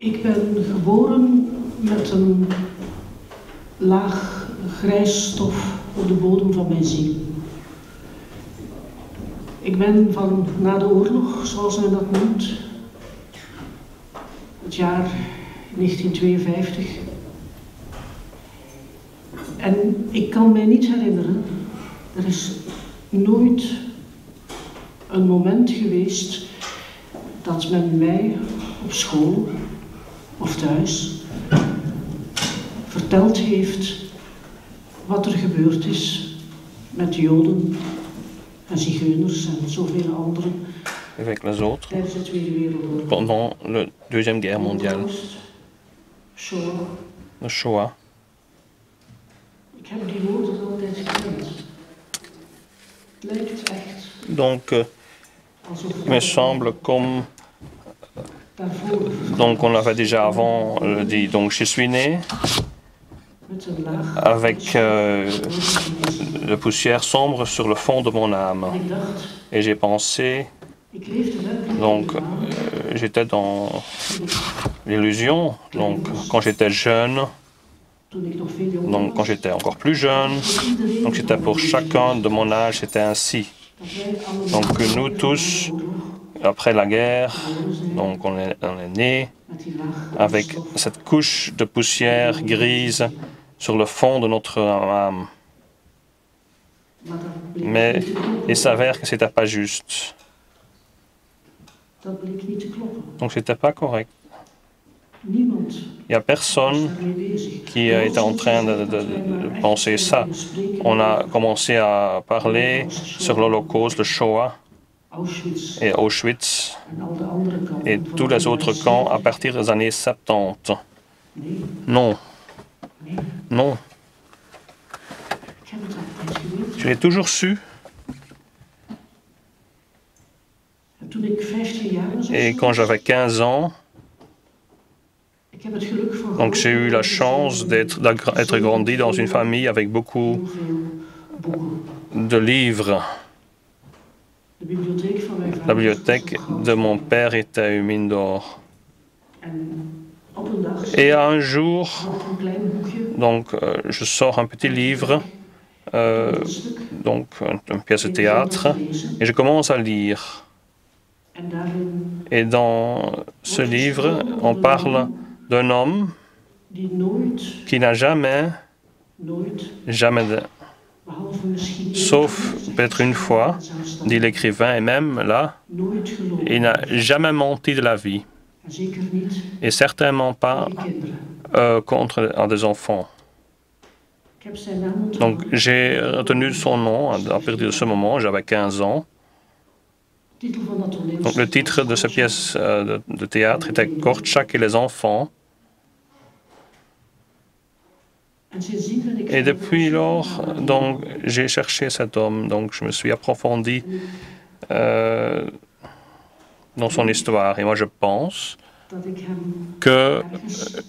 Ik ben geboren met een laag grijs stof op de bodem van mijn ziel. Ik ben van na de oorlog, zoals men dat noemt, het jaar 1952. En ik kan mij niet herinneren, er is nooit een moment geweest dat men mij op school of thuis verteld heeft wat er gebeurd is met Joden en zigeuners en zoveel anderen avec les autres tijdens de Tweede Wereldoorlog. pendant la Deuxième Guerre mondiale, Holocaust, Shoah. le Shoah. Ik heb die woorden altijd gekend. Het lijkt echt Donc, alsof il me semble comme daarvoor donc on l'avait déjà avant dit. Donc, je suis né met een laag avec de poussière sombre sur le fond de mon âme. ik dacht, Et j'ai pensé, ik leefde werkelijk donc, in de waan. j'étais dans l'illusion. Donc, quand j'étais jeune, Toen ik nog veel jonger donc quand was, j'étais encore plus jeune, voor iedereen donc c'était van pour ons chacun de mon âge, c'était ainsi. dat wij allemaal Donc, nous na de tous, oorlog après la guerre, geboren zijn donc on est né met die laag avec stof. cette couche de poussière grise sur le fond de notre âme. Maar dat bleek Mais niet te kloppen. il s'avère que c'était pas juste. Dat bleek niet te kloppen. Donc c'était pas correct. Niemand Il n'y a personne was daarmee bezig. qui était en train de penser ça. On a commencé à parler sur l'Holocauste, le Shoah Auschwitz et Auschwitz en al de andere kampen et van tous de les autres NSC. camps à partir des années 70. Nee, Non, nee, non, ik heb het altijd geweten. je l'ai toujours su. En toen ik 15 jaar was, of Et zo, quand j'avais 15 ans, ik heb het geluk van donc j'ai eu la chance d'être grandi dans une famille avec beaucoup heel veel boeken. de livres. De bibliotheek van mijn vader La bibliothèque was op de goud. mon père était une mine d'or. En op een dag Et un jour, had ik een klein boekje, donc, je sors un petit livre, een stuk, donc une pièce de théâtre, et je commence à lire. en daarin Et dans ce livre, on parle d'un homme die nooit, qui n'a jamais, behalve misschien sauf peut-être une fois, dit l'écrivain, et même là, nooit gelogen. il n'a jamais menti de la vie, En zeker niet et certainement pas tegen kinderen. contre des enfants. Ik heb zijn naam onthouden. Donc j'ai retenu son nom à partir de ce moment, j'avais 15 ans. Titel van dat toneelstuk Donc le titre de cette pièce de théâtre était Kortchak et les enfants. En sindsdien ben ik Et verder depuis op zoek lors, naar donc, j'ai cherché cet homme, donc je me suis approfondi dans son histoire. Et moi, je pense dat ik hem que ergens...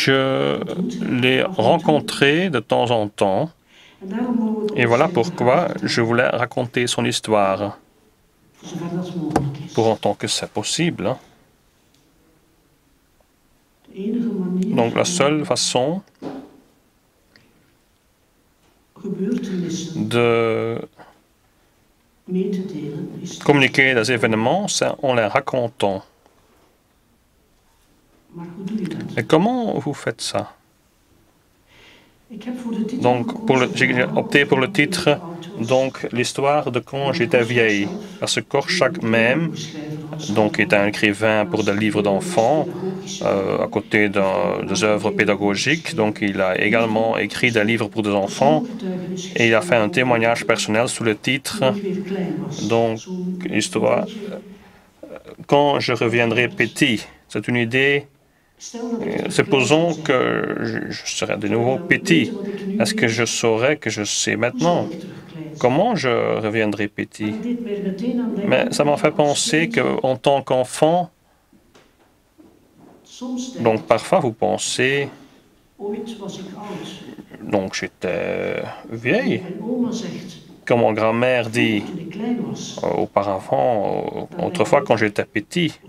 je l'ai rencontré de temps en temps. En daarom mogen we het Et voilà zijn pourquoi verhaal vertellen, je voulais raconter son histoire, voor zover dat mogelijk is. pour autant que c'est possible. Hein. De enige manier Donc la van seule façon gebeurtenissen de mee te delen is communiquer des événements, c'est en les racontant. Maar hoe doe je dat? Et comment vous faites ça? Ik heb voor de titel Donc, j'ai opté pour le titre, donc l'histoire de quand j'étais vieille. Parce que Kortchak même, donc est un écrivain pour des livres d'enfants, à côté des œuvres pédagogiques. Donc, il a également écrit des livres pour des enfants et il a fait un témoignage personnel sous le titre, donc, histoire, quand je reviendrai petit. C'est une idée. Supposons que je serai de nouveau petit. Est-ce que je saurais que je sais maintenant? Comment je reviendrai petit? Mais ça m'a fait penser qu'en tant qu'enfant, donc parfois vous pensez, donc j'étais vieille. Comme mon grand-mère dit auparavant, autrefois quand j'étais petite,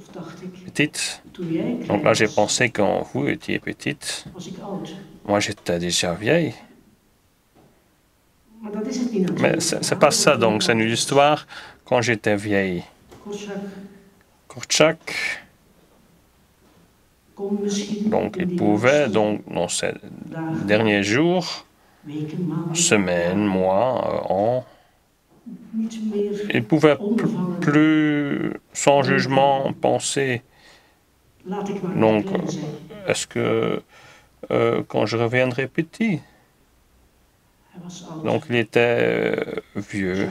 Donc là, j'ai pensé quand vous étiez petite, moi j'étais déjà vieille. Mais c'est pas ça, donc c'est une histoire quand j'étais vieille. Korczak, donc il pouvait, donc dans ces derniers jours, semaines, mois, ans, il pouvait plus, sans jugement, penser. Donc, est-ce que quand je reviendrai petit, donc il était vieux,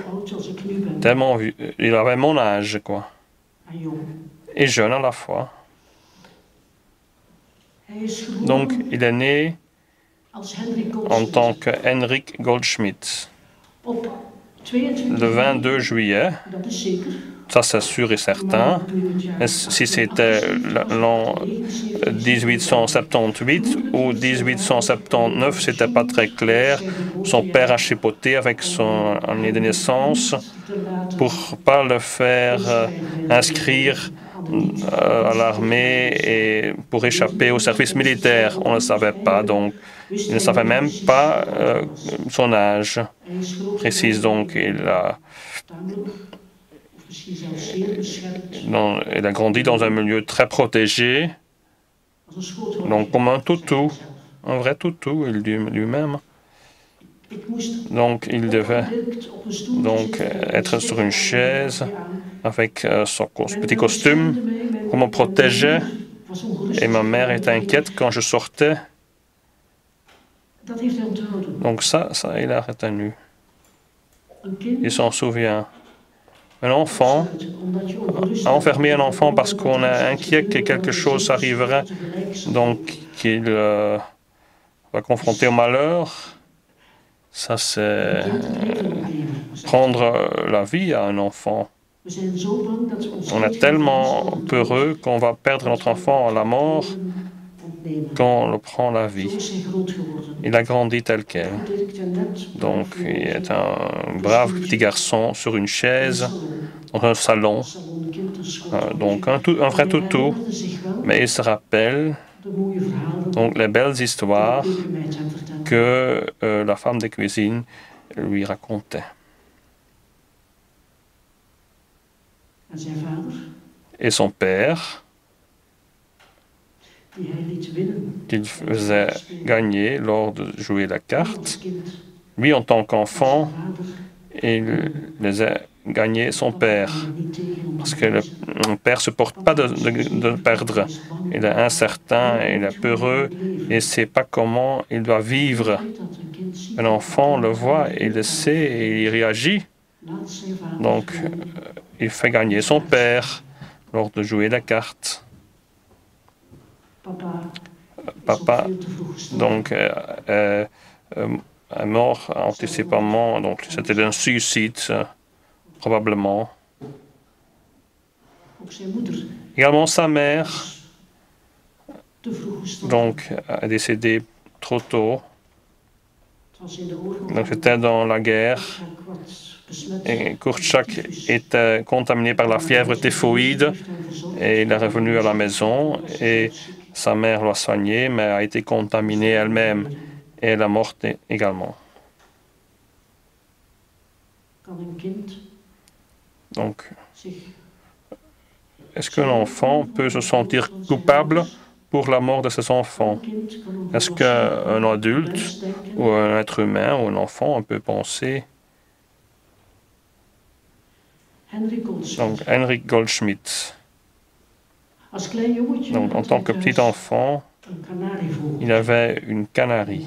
tellement vieux, il avait mon âge, quoi, et jeune à la fois. Donc, il est né en tant que Henrik Goldschmidt le 22 juillet. Ça, c'est sûr et certain. Mais si c'était l'an 1878 ou 1879, c'était pas très clair. Son père a chipoté avec son année de naissance pour pas le faire inscrire à l'armée et pour échapper au service militaire. On ne le savait pas, donc il ne savait même pas son âge précis. Donc il a grandi dans un milieu très protégé, donc comme un toutou, un vrai toutou, il dit lui-même. Donc il devait donc être sur une chaise avec son petit costume pour me protéger. Et ma mère était inquiète quand je sortais. Donc ça, il a retenu. Il s'en souvient. Un enfant, enfermer un enfant parce qu'on est inquiet que quelque chose arriverait, donc qu'il va confronter au malheur, ça c'est prendre la vie à un enfant. On est tellement peureux qu'on va perdre notre enfant à la mort quand on le prend la vie. Il a grandi tel quel. Donc, il est un brave petit garçon sur une chaise, dans un salon. Donc, un vrai toutou. Mais il se rappelle donc les belles histoires que la femme de cuisine lui racontait. Et son père, qu'il faisait gagner lors de jouer la carte, lui en tant qu'enfant, il les a gagnés son père. Parce que le père ne supporte pas de perdre. Il est incertain, il est peureux et ne sait pas comment il doit vivre. Un enfant le voit, il le sait et il réagit. Donc, il fait gagner son père lors de jouer la carte. Papa, donc, est mort anticipamment, donc c'était un suicide, probablement. Également, sa mère, donc, a décédé trop tôt. Donc, c'était dans la guerre. Et Korczak était contaminé par la fièvre typhoïde et il est revenu à la maison et sa mère l'a soigné, mais a été contaminée elle-même et elle est morte également. Donc, est-ce qu'un enfant peut se sentir coupable pour la mort de ses enfants? Est-ce qu'un adulte ou un être humain ou un enfant peut penser? Donc, Henrik Goldschmidt. Donc, en tant que petit enfant, il avait une canarie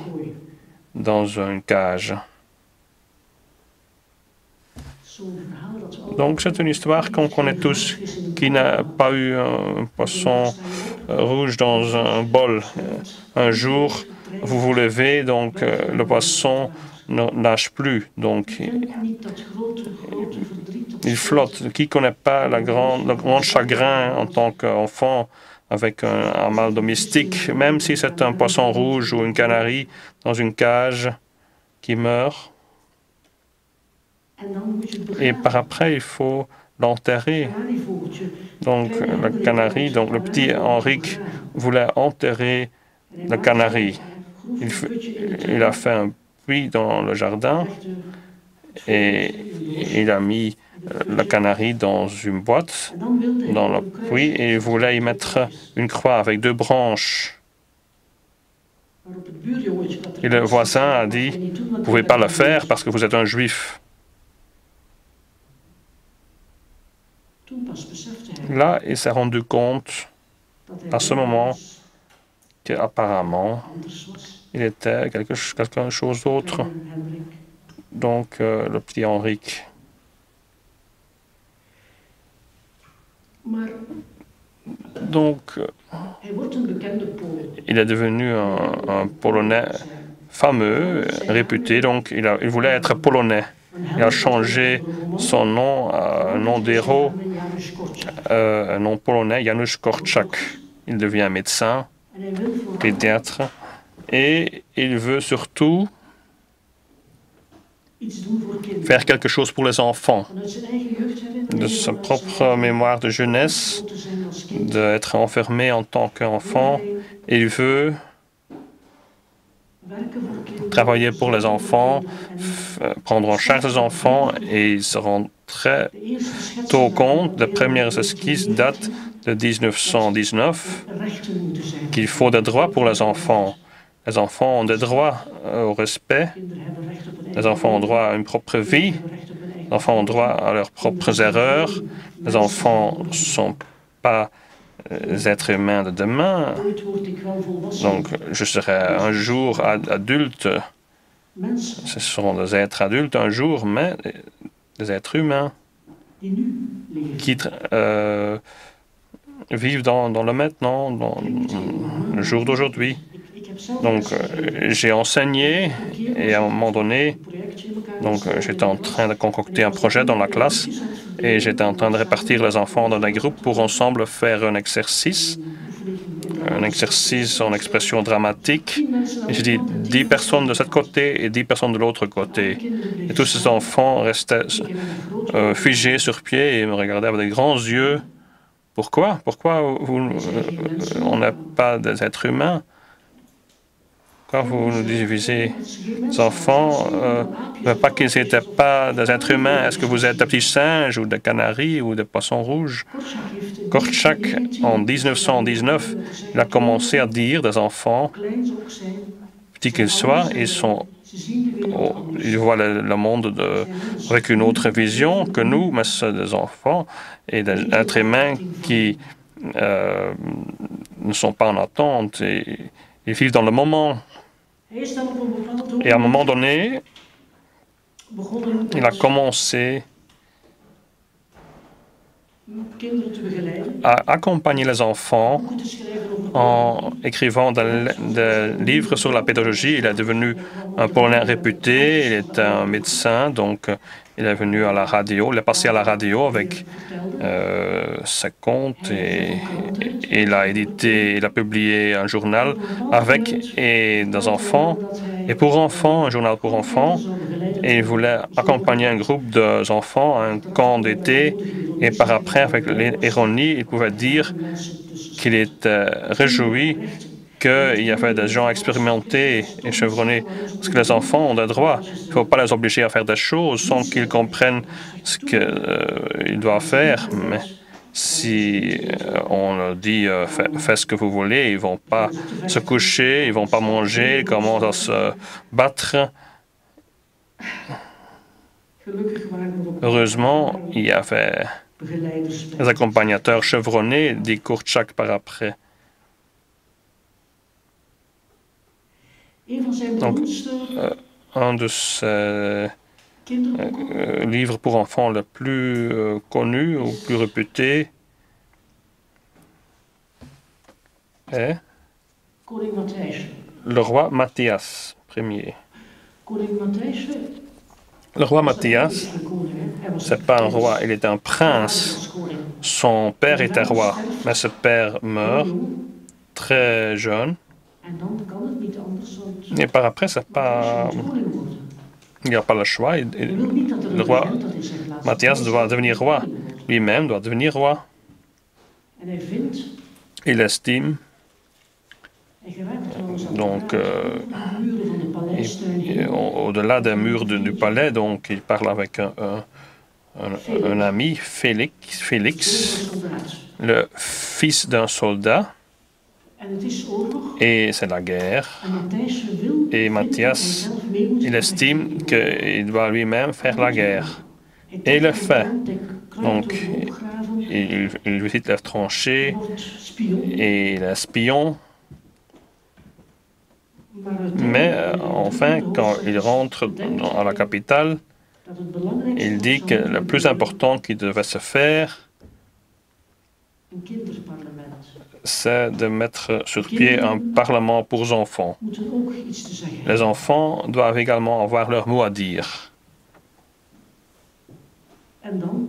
dans une cage. Donc, c'est une histoire qu'on connaît tous, qui n'a pas eu un poisson rouge dans un bol. Un jour, vous vous levez, donc le poisson ne nage plus, donc il flotte. Qui ne connaît pas le grand chagrin en tant qu'enfant avec un mâle domestique, même si c'est un poisson rouge ou une canarie dans une cage qui meurt? Et par après, il faut l'enterrer. Donc, le canari, donc le petit Henrik voulait enterrer le canari. Il a fait un puits dans le jardin et il a mis le canari dans une boîte, dans le puits, et il voulait y mettre une croix avec 2 branches. Et le voisin a dit, vous ne pouvez pas le faire parce que vous êtes un juif. Là, il s'est rendu compte, à ce moment, qu'apparemment, il était quelque chose d'autre. Donc, le petit Henrik. Donc, il est devenu un Polonais fameux, réputé, donc il voulait être polonais. Il a changé son nom à un nom d'héros, un nom polonais, Janusz Korczak. Il devient médecin, pédiatre, et il veut surtout faire quelque chose pour les enfants. De sa propre mémoire de jeunesse, d'être enfermé en tant qu'enfant, il veut travailler pour les enfants, prendre en charge les enfants, et il se rend très tôt compte, les premières esquisses datent de 1919, qu'il faut des droits pour les enfants. Les enfants ont des droits au respect, les enfants ont droit à une propre vie, les enfants ont droit à leurs propres erreurs, les enfants ne sont pas les êtres humains de demain. Donc, je serai un jour adulte. Ce seront des êtres adultes un jour, mais des êtres humains qui vivent dans le maintenant, dans le jour d'aujourd'hui. Donc, j'ai enseigné et à un moment donné, donc j'étais en train de concocter un projet dans la classe et j'étais en train de répartir les enfants dans des groupes pour ensemble faire un exercice en expression dramatique. Et j'ai dit 10 personnes de ce côté et 10 personnes de l'autre côté. Et tous ces enfants restaient figés sur pied et me regardaient avec des grands yeux. Pourquoi? Pourquoi on n'est pas des êtres humains? Pourquoi vous nous divisez les enfants? Pas qu'ils n'étaient pas des êtres humains. Est-ce que vous êtes des petits singes ou des canaris ou des poissons rouges? Korczak, en 1919, il a commencé à dire des enfants, petits qu'ils soient, ils voient le monde avec une autre vision que nous, mais c'est des enfants et des êtres humains qui ne sont pas en attente et ils vivent dans le moment. Et à un moment donné, il a commencé à accompagner les enfants en écrivant des livres sur la pédagogie. Il est devenu un Polonais réputé, il est un médecin, donc il est venu à la radio, il est passé à la radio avec ses contes et il a publié un journal avec et des enfants et pour enfants, un journal pour enfants. Et il voulait accompagner un groupe d'enfants à un camp d'été. Et par après, avec l'ironie, il pouvait dire qu'il était réjoui qu'il y avait des gens expérimentés et chevronnés. Parce que les enfants ont des droits. Il ne faut pas les obliger à faire des choses sans qu'ils comprennent ce qu'ils doivent faire. Mais si on leur dit faites ce que vous voulez, ils ne vont pas se coucher, ils ne vont pas manger, ils commencent à se battre. Heureusement, il y avait des accompagnateurs chevronnés, dit Korczak par après. Donc, un de ces livres pour enfants le plus connu ou plus réputé est le roi Matthias Ier. Le roi Matthias, ce n'est pas un roi, il est un prince. Son père était roi, mais ce père meurt très jeune. Et par après, il n'y a pas le choix. Le roi Matthias doit devenir roi. Lui-même doit devenir roi. En hij vindt, Il estime, hij geraakt trouwens aan donc, de muren van de paleistuin heen. au-delà des murs du palais, donc il parle avec un ami, Félix, Soldaat. le fils d'un soldat, En het is oorlog. et c'est la guerre. En Matthijs wil, Et vindt dat hij Matthias, zelf mee moet il gaan estime vechten. qu'il doit lui-même faire la guerre. Hij Et il le trekt fait. aan de kruid Donc, door de opgraven, il visite les tranchées wordt spion. et il est espion. Maar Mais uiteindelijk, enfin, quand il rentre à la capitale, dat het belangrijkste il was dit que zou le plus important qui devait se faire, een kinderparlement. c'est de mettre sur pied un parlement pour enfants. Moeten ook iets te zeggen Les enfants doivent également avoir leur mot à dire. En dan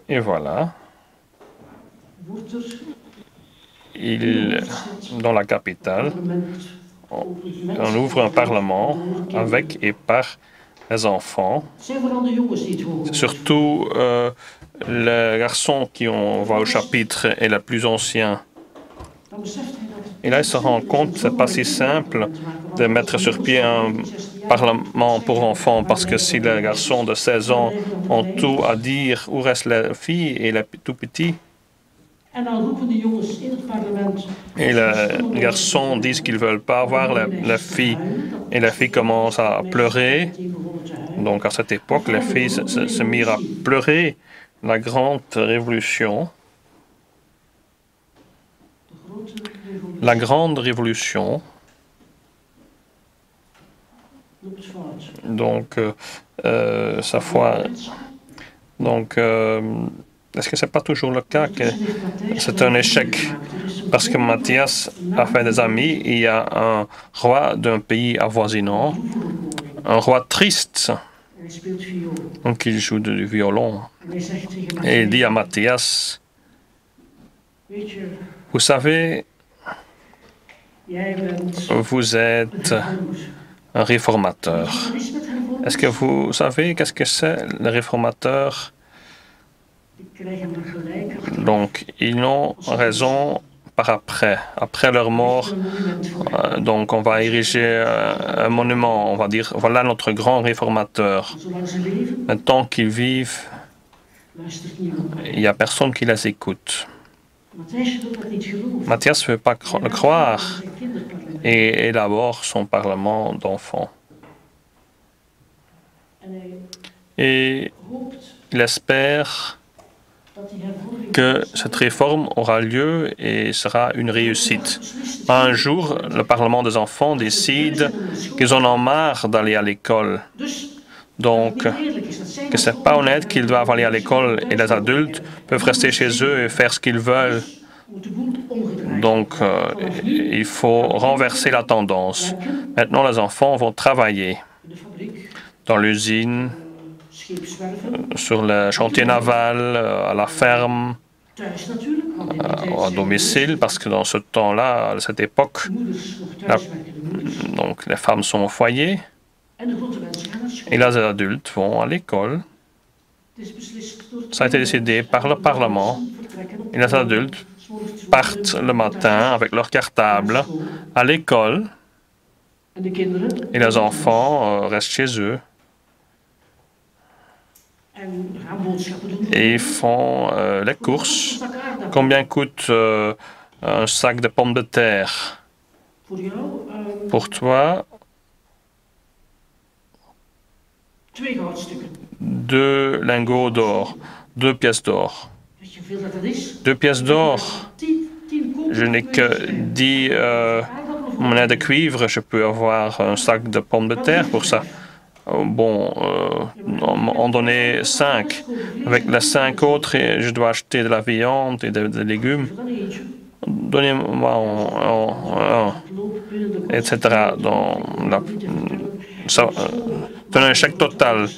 Et voilà, wordt er dans la capitale, parlement on ouvre un parlement avec et par les enfants. Het zijn vooral de jongens die het horen. Surtout les garçons qui voient au chapitre et les plus anciens. Dan beseft hij dat Et là, il se rend compte que ce n'est pas si simple de mettre sur pied un parlement pour enfants, parce que si les garçons de 16 ans ont tout à dire, où restent les filles et les tout petits? En dan roepen de jongens in het parlement. Et les garçons disent qu'ils ne veulent pas avoir les filles, et les filles commencent à pleurer. Donc à cette époque, les filles se mirent à pleurer. La grande révolution. La grande révolution. Donc, sa foi. Donc, est-ce que c'est pas toujours le cas que c'est un échec? Parce que Matthias a fait des amis. Il y a un roi d'un pays avoisinant, un roi triste. Donc, il joue du violon. Et il dit à Matthias, vous savez, vous êtes un réformateur. Est-ce que vous savez qu'est-ce que c'est, le réformateur? Donc, ils ont raison par après leur mort. Donc, on va ériger un monument, on va dire, voilà notre grand réformateur. Mais tant qu'ils vivent, il n'y a personne qui les écoute. Matthias ne veut pas le croire et élabore son parlement d'enfants. Et il espère que cette réforme aura lieu et sera une réussite. Un jour, le Parlement des enfants décide qu'ils en ont marre d'aller à l'école. Donc, que ce n'est pas honnête qu'ils doivent aller à l'école et les adultes peuvent rester chez eux et faire ce qu'ils veulent. Donc, il faut renverser la tendance. Maintenant, les enfants vont travailler dans l'usine, sur le chantier naval, à la ferme, à domicile, parce que dans ce temps-là, à cette époque, donc les femmes sont au foyer et les adultes vont à l'école. Ça a été décidé par le Parlement et les adultes partent le matin avec leur cartable à l'école et les enfants restent chez eux. Et ils font les courses. Combien coûte un sac de pommes de terre? Pour toi, 2 lingots d'or, 2 pièces d'or. 2 pièces d'or. Je n'ai que 10 monnaies de cuivre. Je peux avoir un sac de pommes de terre pour ça. Bon, en donner 5. Avec les 5 autres, je dois acheter de la viande et des légumes. Donnez-moi un, etc. C'est un échec total.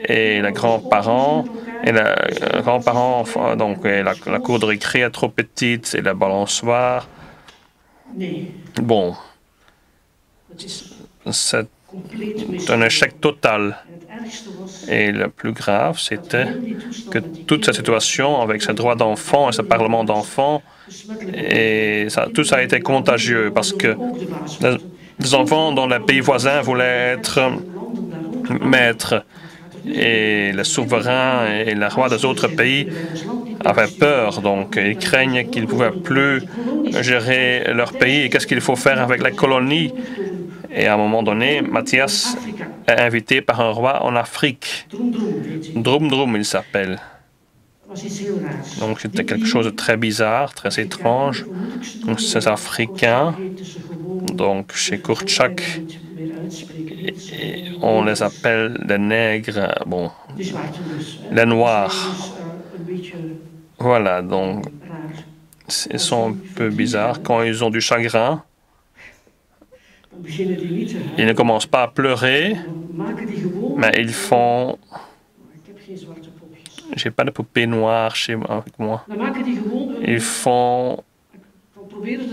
Et les grands-parents, donc la cour de récré est trop petite et la balançoire. Bon, c'est un échec total. Et le plus grave, c'était que toute cette situation avec ce droit d'enfant et ce parlement d'enfants, et ça, tout ça a été contagieux parce que les enfants dans les pays voisins voulaient être maîtres et les souverains et les rois des autres pays avaient peur, donc ils craignent qu'ils ne pouvaient plus gérer leur pays et qu'est-ce qu'il faut faire avec les colonies. Et à un moment donné, Matthias est invité par un roi en Afrique. Drum Drum, il s'appelle. Donc c'était quelque chose de très bizarre, très étrange. Donc ces Africains, donc chez Kurtchak, on les appelle les nègres, bon, les noirs. Voilà, donc ils sont un peu bizarres. Quand ils ont du chagrin, ils ne commencent pas à pleurer, mais ils font... J'ai pas de poupée noire chez moi, avec moi. Ils font...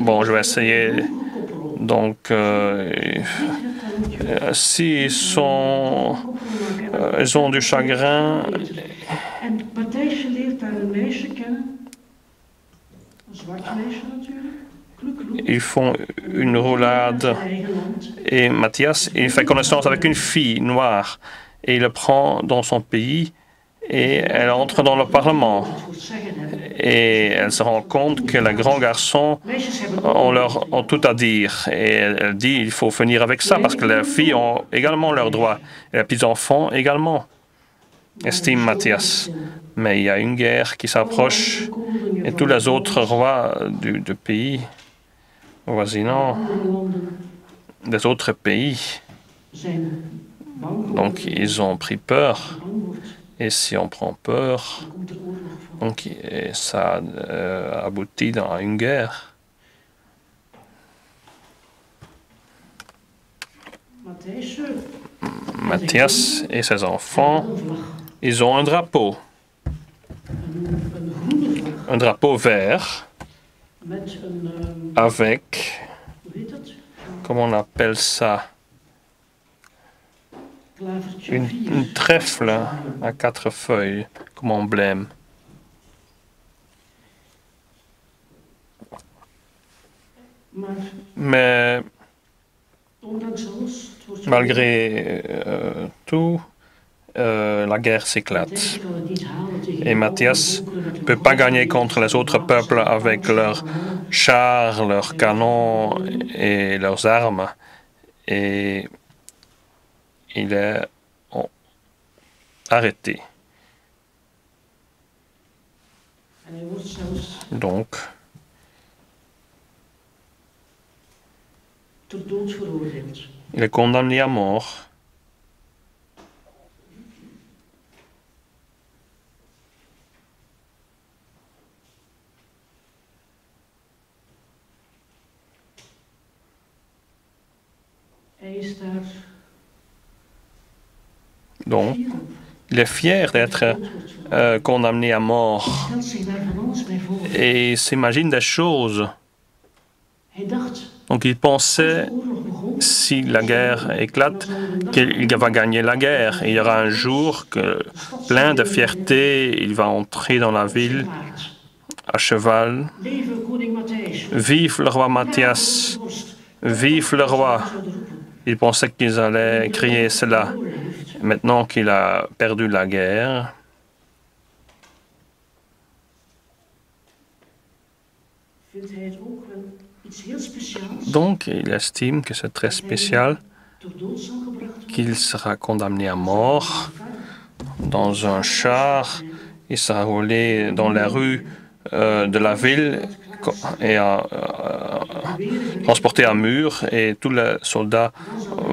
Bon, je vais essayer. Donc, s'ils ils ont du chagrin... Ils font une roulade et Matthias, il fait connaissance avec une fille noire et il le prend dans son pays et elle entre dans le Parlement. Et elle se rend compte que les grands garçons ont tout à dire. Et elle dit il faut finir avec ça parce que les filles ont également leurs droits et les petits-enfants également, estime Matthias. Mais il y a une guerre qui s'approche et tous les autres rois du pays voisinants, des autres pays, donc ils ont pris peur. Et si on prend peur, donc ça aboutit à une guerre. Matthias et ses enfants, ils ont un drapeau vert avec, comment on appelle ça, une trèfle à 4 feuilles comme emblème. Mais malgré tout, la guerre s'éclate. Et Matthias ne peut pas gagner contre les autres peuples avec leurs chars, leurs canons et leurs armes. Et il est arrêté. Donc, il est condamné à mort. Donc, il est fier d'être condamné à mort et s'imagine des choses. Donc, il pensait, si la guerre éclate, qu'il va gagner la guerre. Et il y aura un jour que, plein de fierté, il va entrer dans la ville à cheval. Vive le roi Matthias! Vive le roi! Il pensait qu'ils allaient crier cela. Maintenant qu'il a perdu la guerre, donc il estime que c'est très spécial qu'il sera condamné à mort dans un char. Il sera roulé dans les rues de la ville et transporté à mur et tous les soldats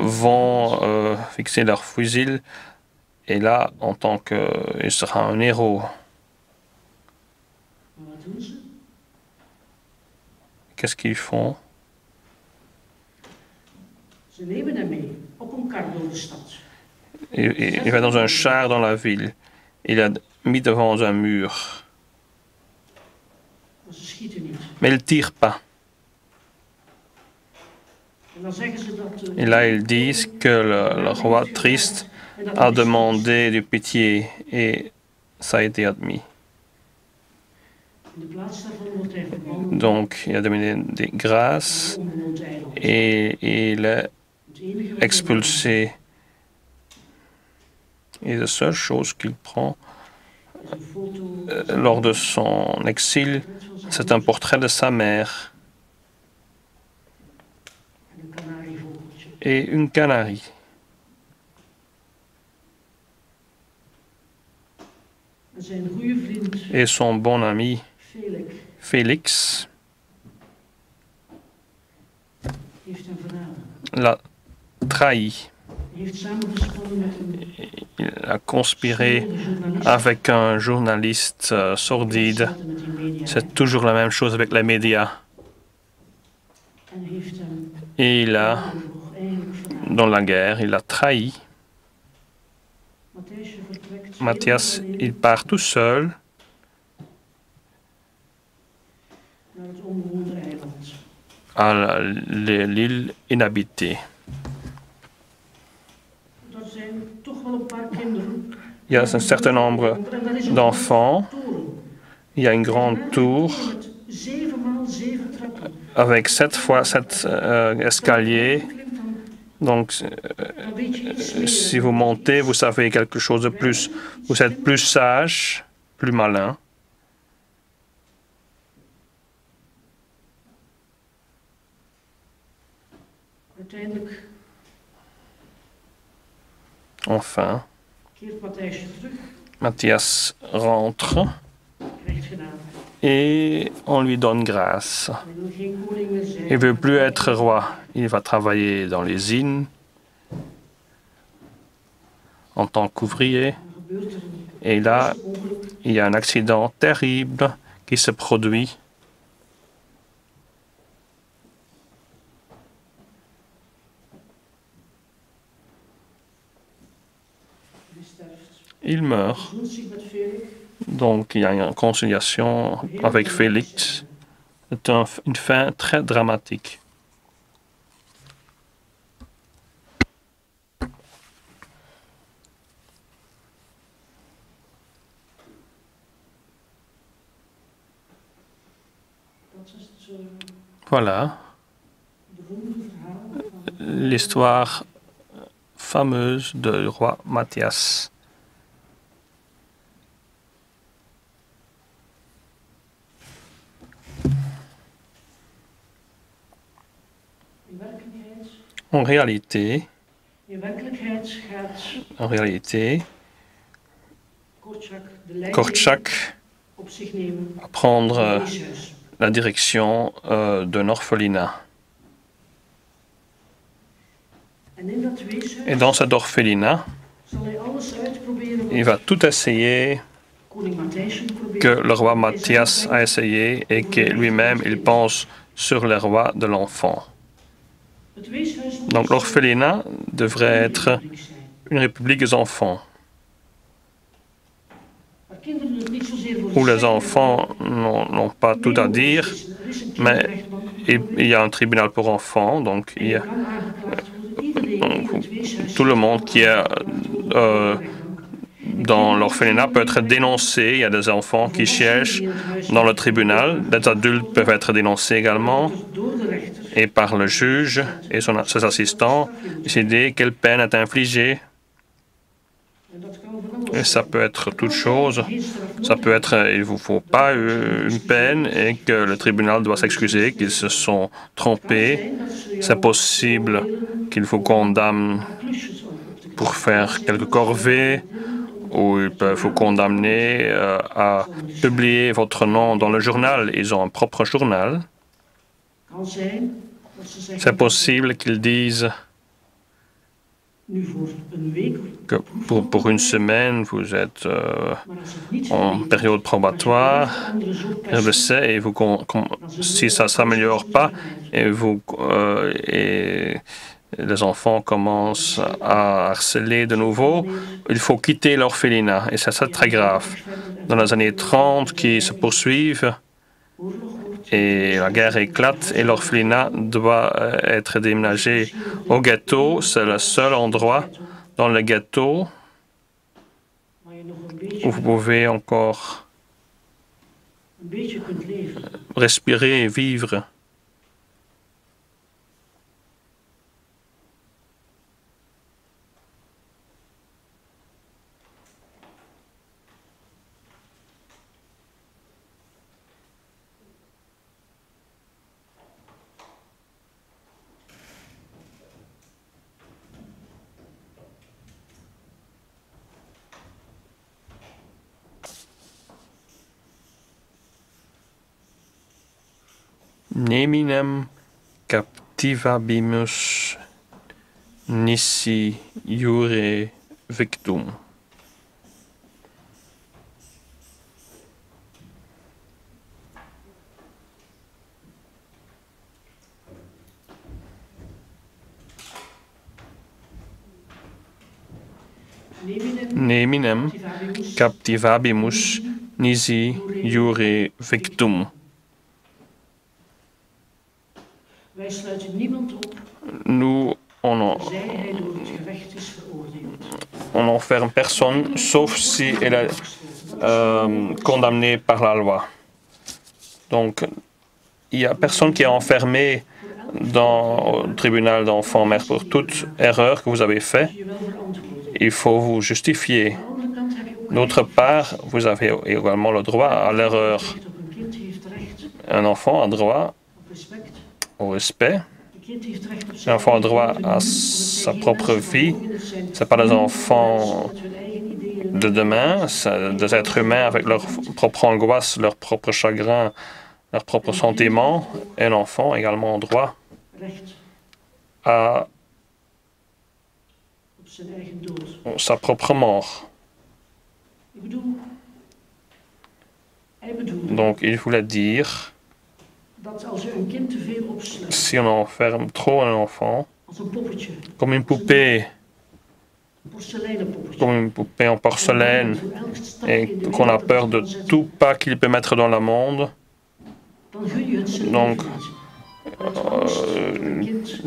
vont fixer leurs fusils et là, en tant qu'il sera un héros. Qu'est-ce qu'ils font? Il va dans un char dans la ville. Il est mis devant un mur. Mais il ne tire pas. Et là, ils disent que le roi triste a demandé du pitié et ça a été admis. Donc, il a demandé des grâces et il est expulsé. Et la seule chose qu'il prend lors de son exil, c'est un portrait de sa mère et une canarie. Et son bon ami Félix l'a trahi. Il a conspiré avec un journaliste sordide. C'est toujours la même chose avec les médias. Et dans la guerre, il a trahi. Matthias, il part tout seul à l'île inhabitée. Il y a un certain nombre d'enfants. Il y a une grande tour avec 7 fois 7 escaliers. Donc, si vous montez, vous savez quelque chose de plus. Vous êtes plus sage, plus malin. Enfin, Matthias rentre et on lui donne grâce. Il ne veut plus être roi. Il va travailler dans les usines en tant qu'ouvrier. Et là, il y a un accident terrible qui se produit. Il meurt. Donc, il y a une conciliation avec Félix. C'est une fin très dramatique. Voilà l'histoire fameuse du roi Matthias. En réalité, Korczak va prendre la direction d'un orphelinat. Et dans cet orphelinat, il va tout essayer que le roi Matthias a essayé et que lui-même, il pense sur le roi de l'enfant. Donc l'orphelinat devrait être une république des enfants, où les enfants n'ont pas tout à dire, mais il y a un tribunal pour enfants, donc tout le monde qui est dans l'orphelinat peut être dénoncé. Il y a des enfants qui siègent dans le tribunal. Des adultes peuvent être dénoncés également. Et par le juge et ses assistants, décider quelle peine est infligée. Et ça peut être toute chose. Ça peut être, il ne vous faut pas une peine et que le tribunal doit s'excuser, qu'ils se sont trompés. C'est possible qu'il vous condamne pour faire quelques corvées, ou ils peuvent vous condamner à publier votre nom dans le journal. Ils ont un propre journal. C'est possible qu'ils disent que pour une semaine, vous êtes en période probatoire, période d'essai, et si ça ne s'améliore pas, et les enfants commencent à harceler de nouveau, il faut quitter l'orphelinat. Et c'est très grave. Dans les années 30 qui se poursuivent, et la guerre éclate et l'orphelinat doit être déménagé au ghetto. C'est le seul endroit dans le ghetto waar je nog een où beetje, vous pouvez encore een beetje kunt leven. respirer et vivre. Neminem captivabimus nisi iure victum. Neminem captivabimus nisi iure victum. Wij sluiten niemand op, Nous, tenzij hij door het gerecht is veroordeeld. on enferme personne, sauf si elle est condamnée par la loi. Donc, il n'y a personne qui est enfermé dans le tribunal d'enfants, mais pour toute erreur que vous avez faite, Je wel verantwoorden. il faut vous justifier. Aan de andere kant heb je ook D'autre part, vous avez également le droit à l'erreur. recht op een kind heeft recht Un enfant a droit op respect. au respect. Een kind heeft recht op Un zijn enfant a eigen droit leven, à omdat zij sa geen propre mensen van vie. morgen, het zijn Ce pas des mensen enfants met hun eigen ideeën en de demain, c'est des êtres humains avec leur propre angoisse, leur propre chagrin, leurs propres sentiments. Et l'enfant a également droit recht à op zijn eigen dood. sa propre mort. Ik bedoel, hij bedoelde Donc, il voulait dire, dat als je een kind te veel opsluit, si on enferme trop un enfant, als een poppetje, comme une poupée, een porseleinen poppetje, comme une poupée en porcelaine, voor elk stapje et in de qu'on a wereld dat peur je de kan zetten, tout pas qu'il peut mettre dans le monde, dan gun je het zijn Donc, leven niet. Uit angst dat een kind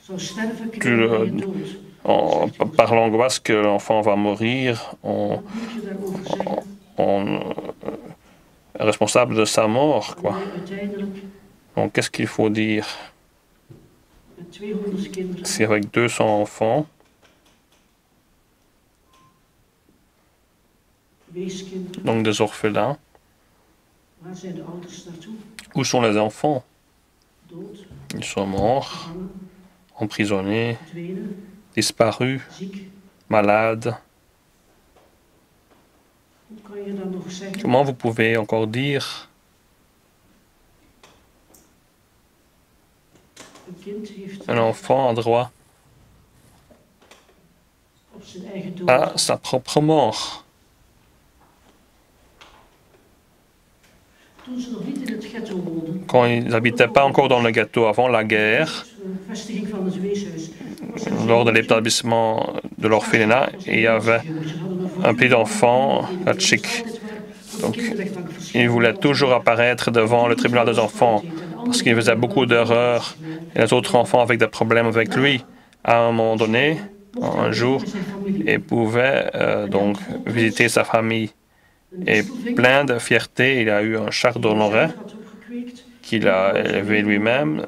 zou sterven, tu krijg le- je dood. par l'angoisse que l'enfant va mourir, on, Wat moet je daarover zeggen? on est responsable de sa mort, quoi. Wanneer uiteindelijk Donc, qu'est-ce qu'il faut dire? met 200 kinderen Si avec 200 enfants, weeskinderen, donc des orphelins, waar zijn de ouders naartoe? où sont les enfants? Dood, Ils sont morts, gevangen, emprisonnés, verdwenen, disparus, ziek. malades. Hoe kan je dan nog zeggen Comment vous pouvez encore dire een kind heeft un enfant a droit op zijn eigen dood? à sa propre mort? Toen ze nog niet in het ghetto woonden, Quand ils n'habitaient pas encore dans le ghetto avant la guerre, een vestiging van het weeshuis, was er lors de l'établissement de l'orphelinat, il y avait un petit enfant, Hatchik. Donc, il voulait toujours apparaître devant le tribunal des enfants parce qu'il faisait beaucoup d'erreurs et les autres enfants avaient des problèmes avec lui. À un moment donné, un jour, il pouvait donc visiter sa famille. Et plein de fierté, il a eu un chardonneret qu'il a élevé lui-même.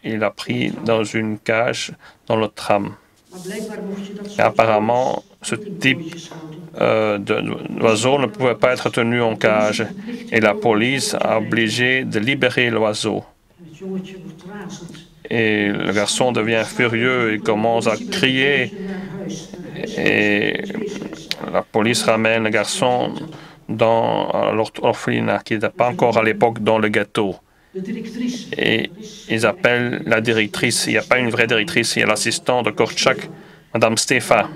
Il l'a pris dans une cage dans le tram. Et apparemment, ce type d'oiseau ne pouvait pas être tenu en cage. Et la police a obligé de libérer l'oiseau. Et le garçon devient furieux, il commence à crier. Et la police ramène le garçon dans l'orphelinat, qui n'était pas encore à l'époque dans le ghetto. Et ils appellent la directrice. Il n'y a pas une vraie directrice, il y a l'assistant de Korczak, Madame Stefa.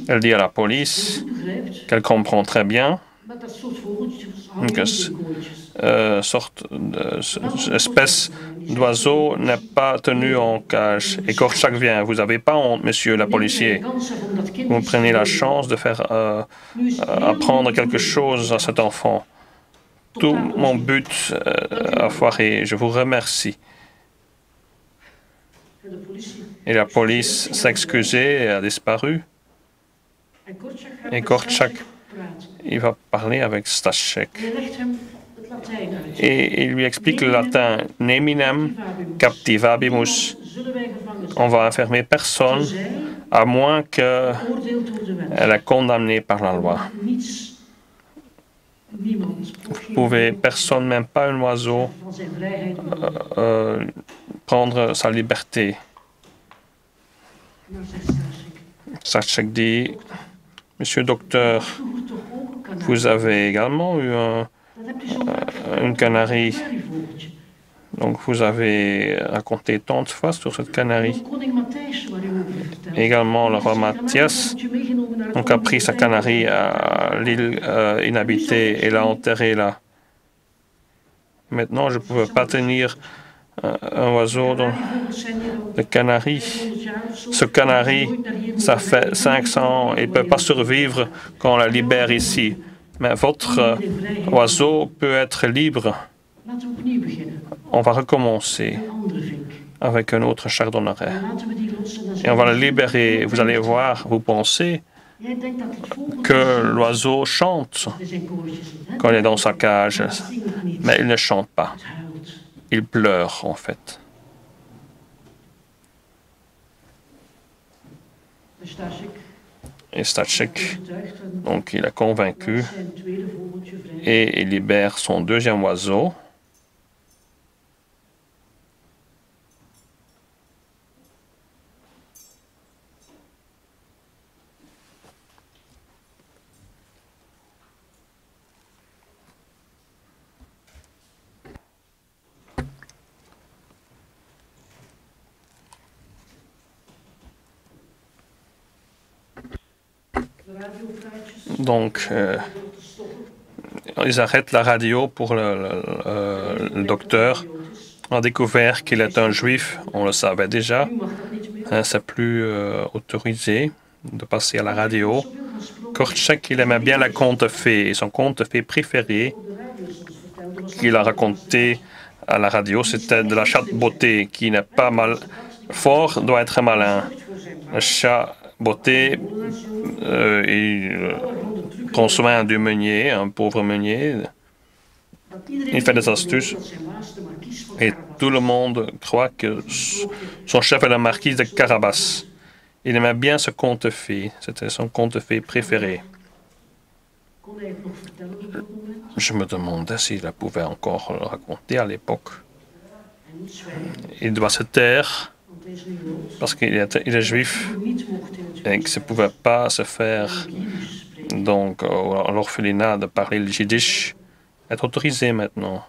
Elle dit à la police qu'elle comprend très bien que sorte d'espèce d'oiseau n'est pas tenu en cage. Et Korczak vient. Vous n'avez pas honte, monsieur le policier. Vous prenez la chance de faire apprendre quelque chose à cet enfant. Tout mon but a foiré. Je vous remercie. De politie Et la police s'est excusée et a disparu. Et Korczak, il va parler avec Staszek. Et il lui explique le latin. Neminem captivabimus. On va enfermer personne, à moins qu'elle est condamnée par la loi. Vous pouvez, personne, même pas un oiseau, prendre sa liberté. Staszek dit, Monsieur docteur, vous avez également eu une canarie. Donc vous avez raconté tant de fois sur cette canarie. Également, le roi Matthias donc, a pris sa canarie à l'île inhabitée et l'a enterrée là. Maintenant, je ne pouvais pas tenir un oiseau de canari. Ce canari, ça fait 500 ans. Il ne peut pas survivre quand on la libère ici. Mais votre oiseau peut être libre. On va recommencer avec un autre chardonneret. Et on va le libérer. Vous allez voir, vous pensez que l'oiseau chante quand il est dans sa cage. Mais il ne chante pas. Il pleure, en fait. Et Staszek, donc il est convaincu et il libère son deuxième oiseau. Donc, ils arrêtent la radio pour le docteur. On a découvert qu'il est un juif, on le savait déjà. C'est plus autorisé de passer à la radio. Korczak, il aimait bien la conte-fée. Et son conte-fée préféré qu'il a raconté à la radio, c'était de la chatte beauté, qui n'est pas mal. Fort doit être malin. Le chat beauté, il prend soin du meunier, un pauvre meunier. Il fait des astuces. Et tout le monde croit que son chef est la marquise de Carabas. Il aimait bien ce conte-fée. C'était son conte-fée préféré. Je me demandais s'il pouvait encore le raconter à l'époque. Il doit se taire parce qu'il est juif et que ça ne pouvait pas se faire donc à l'orphelinat de parler le yiddish est autorisé maintenant.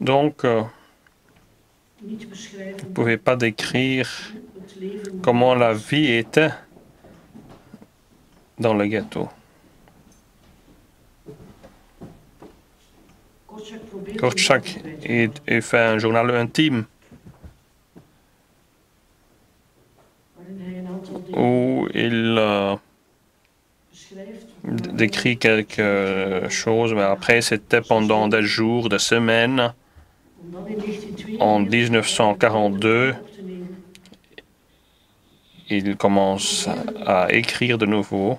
Donc, vous ne pouvez pas décrire comment la vie était dans le ghetto. Korczak il fait un journal intime où il décrit quelque chose, mais après c'était pendant des jours, des semaines. En 1942, il commence à écrire de nouveau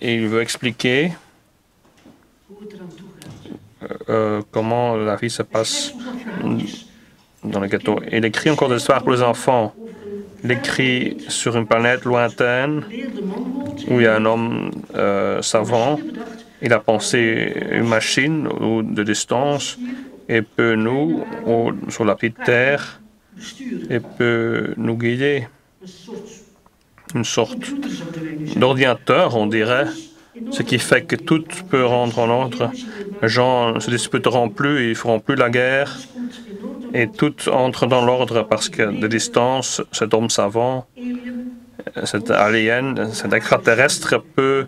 et il veut expliquer comment la vie se passe dans le ghetto. Il écrit encore des histoires pour les enfants. Il écrit sur une planète lointaine où il y a un homme savant. Il a pensé une machine ou de distance et peut nous, sur la petite terre, et peut nous guider. Une sorte d'ordinateur, on dirait, ce qui fait que tout peut rendre en ordre. Les gens ne se disputeront plus, ils ne feront plus la guerre, et tout entre dans l'ordre parce que de distance, cet homme savant, cet alien, cet extraterrestre peut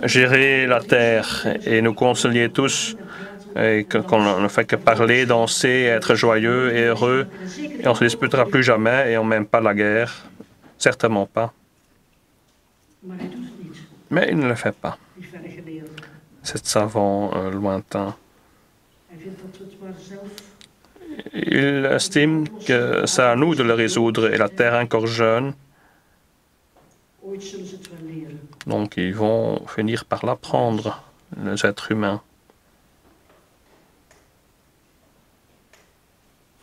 gérer la Terre et nous concilier tous, et qu'on ne fait que parler, danser, être joyeux et heureux, et on ne se disputera plus jamais et on n'aime pas la guerre, certainement pas. Maar hij doet het niet. Mais il ne le fait pas, Die verre geleerde. cet savant lointain. Hij vindt dat we het maar zelf. Il estime que c'est à nous de le résoudre et la Terre est encore jeune, Ooit zullen ze het wel leren. donc ils vont finir par l'apprendre, les êtres humains.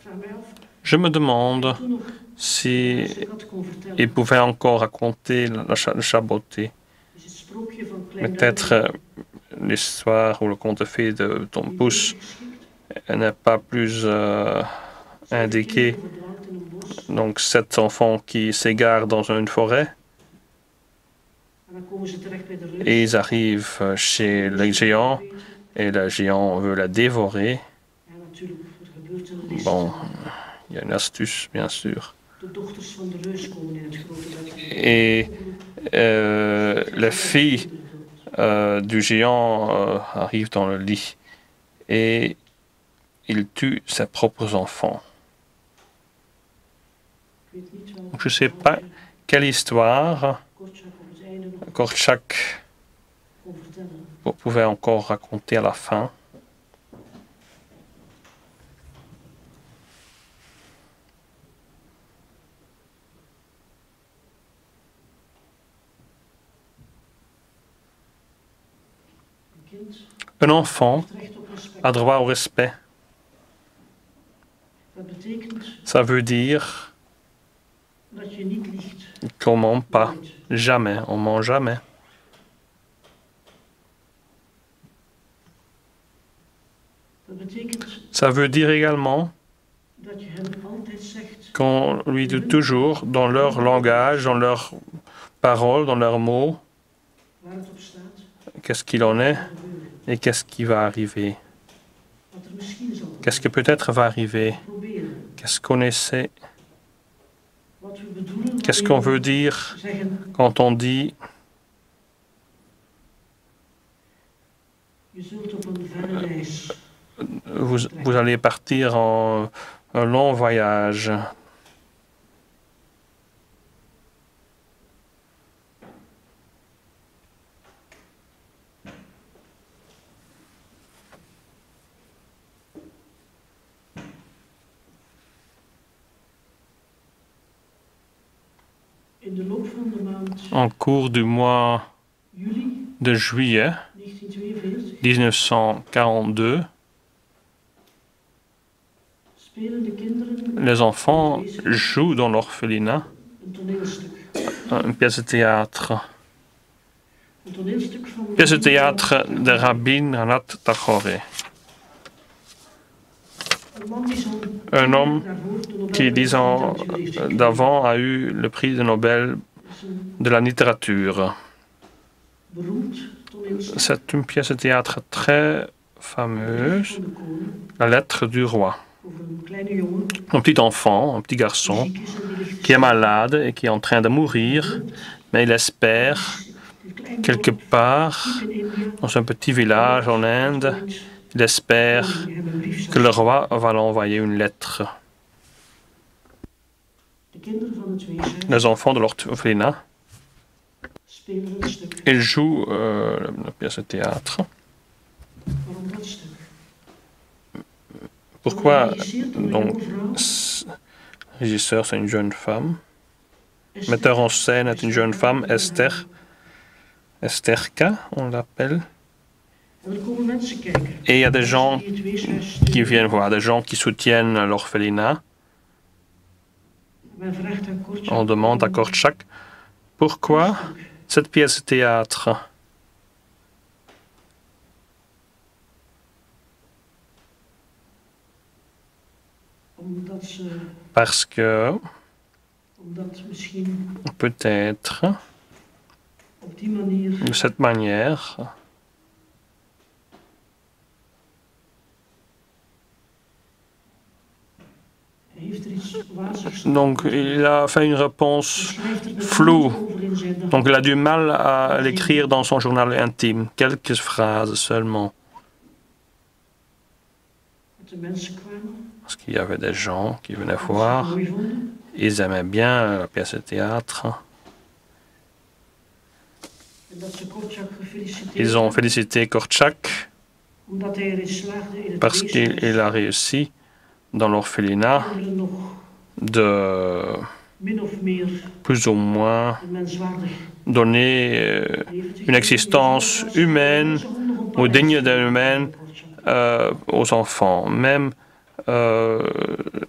Vraag mij af. Je me demande Toen nog si als ik dat kon vertellen. il pouvait encore raconter le chaboté. Is het sprookje van Klein Peut-être Duimpje l'histoire ou le conte de fées de Tom niet Pouce geschikt? n'est pas plus indiqué. Kinderen verdwaald in een bos. Donc 7 enfants qui s'égarent dans une forêt En dan komen ze terecht bij de reus. et ils arrivent chez le géant et le géant veut la dévorer. Ja, natuurlijk, er gebeurt een list. Bon, il y a une astuce bien sûr. De dochters van de reus komen in het grote bed. Et les filles du géant arrivent dans le lit et il tue ses propres enfants. Ik weet niet wel. Donc, je ne sais pas quelle histoire Kortschak op het einde nog Korchak kon vertellen. pouvait encore raconter à la fin. Een kind Un enfant heeft recht op respect. a droit au respect. Dat betekent Ça veut dire dat je niet liegt. qu'on ment pas. Nooit. Jamais. On ment jamais. Dat betekent Ça veut dire également dat je hen altijd zegt qu'on lui dit toujours, dans leur langage, dans leurs paroles, dans leurs mots, waar het op staat. qu'est-ce qu'il en est Wat er gebeurt. et qu'est-ce qui va arriver. Wat er misschien zal Qu'est-ce que peut-être va arriver. proberen. Qu'est-ce qu'on essaie. Wat we bedoelen. Qu'est-ce qu'on veut dire Zeggen, quand on dit je zult op een verre reis. vous allez partir en un long voyage. In de loop van de maand En cours du mois juli de juillet 1942 1942, spelen de kinderen les enfants jouent dans l'orphelinat een toneelstuk. une pièce de théâtre. Een toneelstuk van Pièce de théâtre de Rabin Ranat Tagore. een man die zo'n Un homme daarvoor de Nobelprijs qui, 10 ans van literatuur heeft gekregen. d'avant, a eu le prix de Nobel Dat is een de la littérature. beroemd toneelstuk C'est une pièce de théâtre très fameuse, van de koning La lettre du roi. over een kleine jongen Un petit enfant, un petit die garçon, ziek is en die ligt te qui est malade et qui est en train de mourir, mais il espère, Dit kleine quelque dorp, part, diep in India, dans un petit village en Inde, ooit il espère koning hem een brief zou que le schrijven. roi va lui envoyer une lettre. De kinderen van het weeshuis Les enfants de l'orphelinat, spelen een stuk. ils jouent la pièce de théâtre. Waarom dat stuk? Pourquoi Geregisseerd door een donc jonge vrouw, régisseur c'est une jeune femme, Esther. metteur en scène est une jeune femme, Esther, Esterka on l'appelle. En er komen mensen kijken. Et il y a des gens Die het weeshuis qui steunen. viennent voir, des gens qui soutiennent l'orphelinat. Men vraagt aan Kortschak On demande à Kortchak pourquoi een stuk. cette pièce de théâtre. Parce que Omdat misschien peut-être op die manier de cette manière, hij heeft er iets wazigs donc il a fait une réponse Hij schrijft er met floue. moeite over in zijn dag. Donc il a du mal à l'écrire dans son journal intime, quelques phrases seulement. Dat de mensen kwamen, Parce qu'il y avait des gens qui venaient dat ze het voir, mooi vonden. ils aimaient bien la pièce de théâtre. Ils ont félicité Korczak omdat hij erin slaagde in het parce qu'il a réussi dans l'orphelinat de min of meer plus ou moins een menswaardig donner une existence humaine ou digne d'un humain aux enfants. Même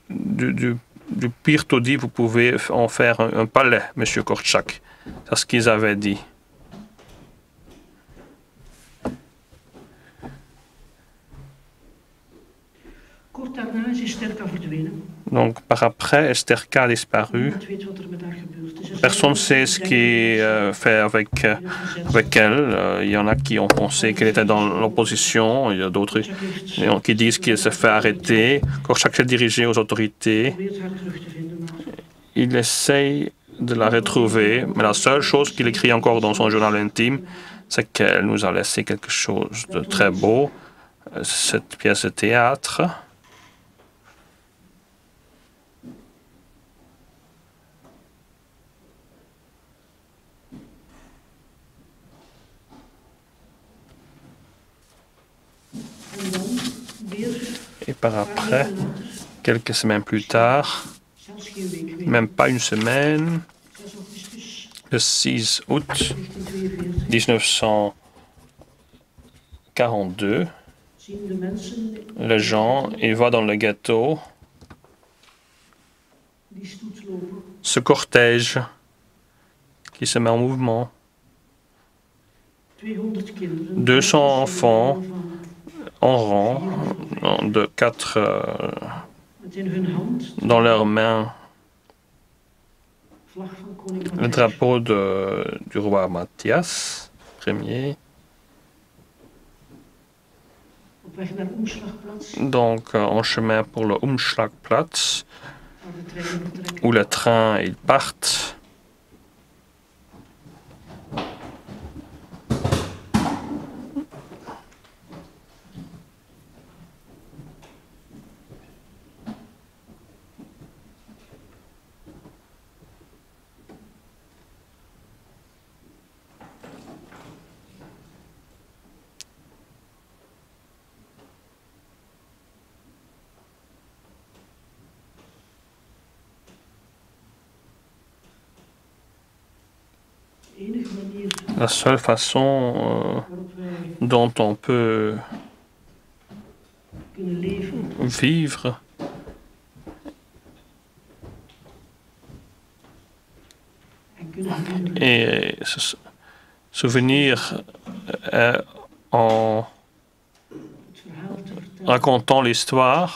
du pire taudis, vous pouvez en faire un palais, M. Korczak. C'est ce qu'ils avaient dit. Kort daarna is Esterka verdwenen. Donc, par après, Esterka a disparu. Niemand weet wat er met haar gebeurd is. Personne ne sait ce qui est fait avec elle. Il y en a qui ont pensé qu'elle était dans l'opposition. Il y a d'autres qui disent qu'elle s'est fait arrêter. Korczak s'est dirigé aux autorités. Probeert haar terug te vinden, maar Il essaye de la retrouver, mais la seule chose qu'il écrit encore dans son journal intime, c'est qu'elle nous a laissé quelque chose de très beau, cette pièce de théâtre. en dan weer, Et par après, quelques semaines plus tard, zelfs geen week meer, même pas une semaine, 6 augustus le 6 août 1942, 1942, zien de mensen les gens, ils voient dans le ghetto die stoet lopen. ce cortège qui se met en mouvement. 200 kinderen. 200 enfants en rang, de 4 Met in hun hand dans leurs mains vlag van koning le Matthias. drapeau du roi Matthias Ier. Op weg naar Omslagplaats, Donc en chemin pour le Umschlagplatz, waar de treinen vertrekken. où les trains ils partent. De enige manier La seule façon waarop wij dont on peut kunnen leven vivre en kunnen herinneren et se souvenir en het verhaal te vertellen racontant l'histoire,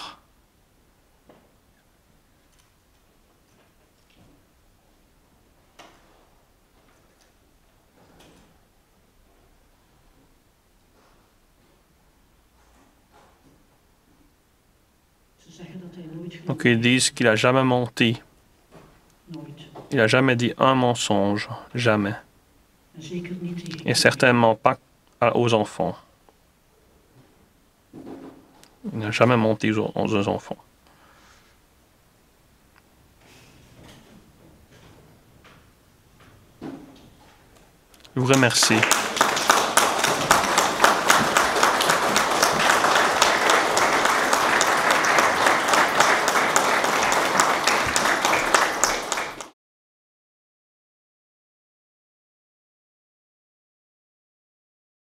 Ze zeggen dat hij nooit donc gelogen ils disent qu'il a jamais menti, nooit. il a jamais dit un mensonge, jamais, En zeker niet tegen et certainement pas aux enfants. Il n'a jamais menti aux enfants. Je vous remercie.